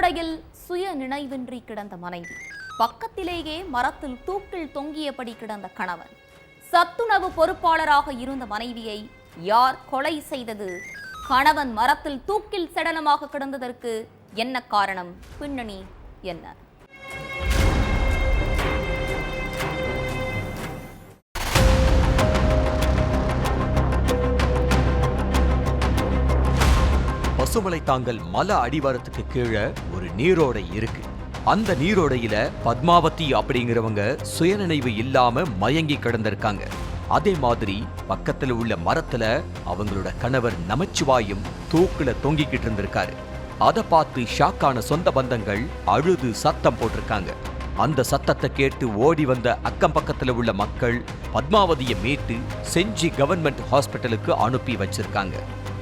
படுகொலையில் சுய நினைவின்றி கிடந்த மனைவி, பக்கத்திலேயே மரத்தில் தூக்கில் தொங்கியபடி கிடந்த கணவன், சத்துணவு பொறுப்பாளராக இருந்த மனைவியை யார் கொலை செய்தது? கணவன் மரத்தில் தூக்கில் சடலமாக கிடந்ததற்கு என்ன காரணம்? பின்னணி என்ன? பசுமலைத்தாங்கல் மலை அடிவாரத்துக்கு கீழே ஒரு நீரோடை இருக்கு. அந்த நீரோடையில பத்மாவதி அப்படிங்கிறவங்க சுயநினைவு இல்லாம மயங்கி கிடந்திருக்காங்க. அதே மாதிரி பக்கத்துல உள்ள மரத்துல அவங்களோட கணவர் நமச்சிவாயும் தூக்குல தொங்கிக்கிட்டு இருந்திருக்காரு. அதை பார்த்து ஷாக்கான சொந்த பந்தங்கள் அழுது சத்தம் போட்டிருக்காங்க. அந்த சத்தத்தை கேட்டு ஓடி வந்த அக்கம் பக்கத்துல உள்ள மக்கள் பத்மாவதியை மீட்டு செஞ்சி கவர்மெண்ட் ஹாஸ்பிட்டலுக்கு அனுப்பி வச்சிருக்காங்க.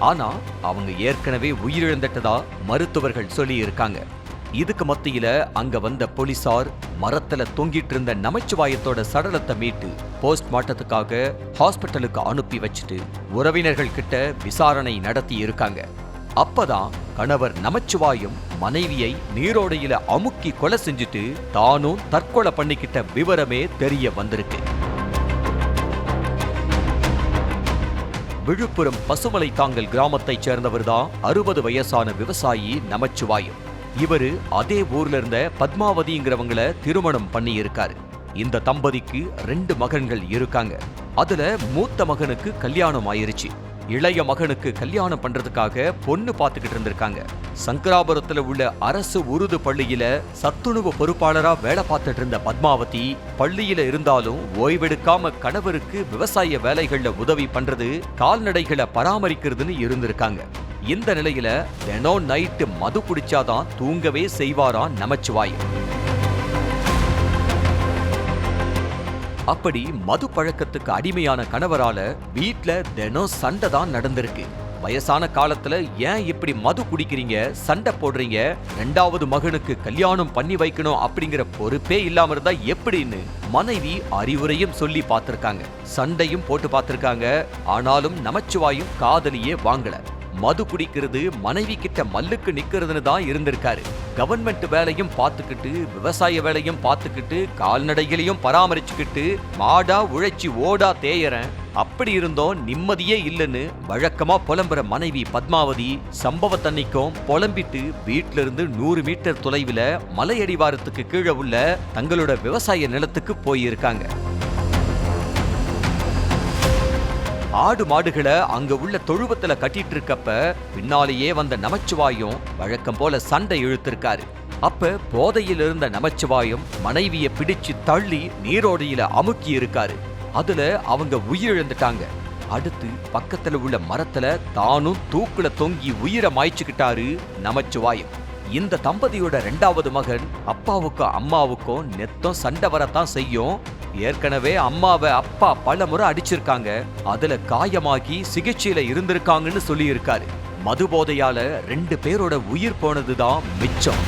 ஆனா அவங்க ஏற்கனவே உயிரிழந்துட்டதா மருத்துவர்கள் சொல்லி இருக்காங்க. இதுக்கு மத்தியில அங்க வந்த போலீசார் மரத்துல தொங்கிட்டு இருந்த நமச்சிவாயத்தோட சடலத்தை மீட்டு போஸ்ட்மார்ட்டத்துக்காக ஹாஸ்பிட்டலுக்கு அனுப்பி வச்சுட்டு உறவினர்கள் கிட்ட விசாரணை நடத்தி இருக்காங்க. அப்பதான் கணவர் நமச்சிவாயும் மனைவியை நீரோடையில அமுக்கி கொலை செஞ்சுட்டு தானும் தற்கொலை பண்ணிக்கிட்ட விவரமே தெரிய வந்திருக்கு. விழுப்புரம் பசுமலைத்தாங்கல் கிராமத்தைச் சேர்ந்தவர்தான் 60 வயசான விவசாயி நமச்சிவாயம். இவரு அதே ஊர்ல இருந்த பத்மாவதிங்கிறவங்கள திருமணம் பண்ணி இருக்காரு. இந்த தம்பதிக்கு 2 மகன்கள் இருக்காங்க. அதுல மூத்த மகனுக்கு கல்யாணம் ஆயிருச்சு. இளைய மகனுக்கு கல்யாணம் பண்றதுக்காக பொண்ணு பார்த்துக்கிட்டு இருந்திருக்காங்க. சங்கராபுரத்துல உள்ள அரசு உருது பள்ளியில சத்துணவு பொறுப்பாளரா வேலை பார்த்துட்டு இருந்த பத்மாவதி பள்ளியில இருந்தாலும் ஓய்வெடுக்காம கணவருக்கு விவசாய வேலைகள்ல உதவி பண்றது, கால்நடைகளை பராமரிக்கிறதுன்னு இருந்திருக்காங்க. இந்த நிலையில தினம் நைட்டு மது குடிச்சாதான் தூங்கவே செய்வாராம் நமச்சிவாயம். அப்படி மது பழக்கத்துக்கு அடிமையான கணவரால வீட்ல தினம் சண்டை தான் நடந்திருக்கு. வயசான காலத்துல ஏன் இப்படி மது குடிக்கிறீங்க, சண்டை போடுறீங்க, 2வது மகனுக்கு கல்யாணம் பண்ணி வைக்கணும் அப்படிங்கிற பொறுப்பே இல்லாம இருந்தா எப்படின்னு மனைவி அறிவுரையும் சொல்லி பார்த்திருக்காங்க. சண்டையும் போட்டு பார்த்திருக்காங்க. ஆனாலும் நமச்சிவாயும் காதலியே வாங்கல. மது குடிக்கிறது, மனைவி கிட்ட மல்லுக்கு நிக்கிறதுன்னு தான் இருந்திருக்காரு. கவர்மெண்ட் வேலையும் பார்த்துக்கிட்டு, விவசாய வேலையும் பார்த்துக்கிட்டு, கால்நடைகளையும் பராமரிச்சுக்கிட்டு, மாடா உழைச்சி ஓடா தேயறேன், அப்படி இருந்தோம் நிம்மதியே இல்லைன்னு வழக்கமா புலம்புற மனைவி பத்மாவதி சம்பவத்தன்னைக்கும் புலம்பிட்டு வீட்டில இருந்து 100 மீட்டர் தொலைவில் மலையடிவாரத்துக்கு கீழே உள்ள தங்களோட விவசாய நிலத்துக்கு போயிருக்காங்க. ஆடு மாடுகளை அங்க உள்ள தொழுவத்துல கட்டிட்டு இருக்கப்ப பின்னாலேயே வந்த நமச்சிவாயும் வழக்கம் போல சண்டை இழுத்திருக்காரு. அப்ப போதையில் இருந்த நமச்சிவாயும் மனைவியை பிடிச்சு தள்ளி நீரோடையில அமுக்கி இருக்காரு. அதுல அவங்க உயிரிழந்துட்டாங்க. அடுத்து பக்கத்துல உள்ள மரத்துல தானும் தூக்குல தொங்கி உயிரை மாய்ச்சுக்கிட்டாரு நமச்சிவாயம். இந்த தம்பதியோட 2வது மகன் அப்பாவுக்கும் அம்மாவுக்கும் நெத்தம் சண்டை வரத்தான் செய்யும். ஏற்கனவே அம்மாவை அப்பா பல முறை அடிச்சிருக்காங்க. அதுல காயமாகி சிகிச்சையில இருந்திருக்காங்கன்னு சொல்லி இருக்காரு. மது போதையால 2 பேரோட உயிர் போனதுதான் மிச்சம்.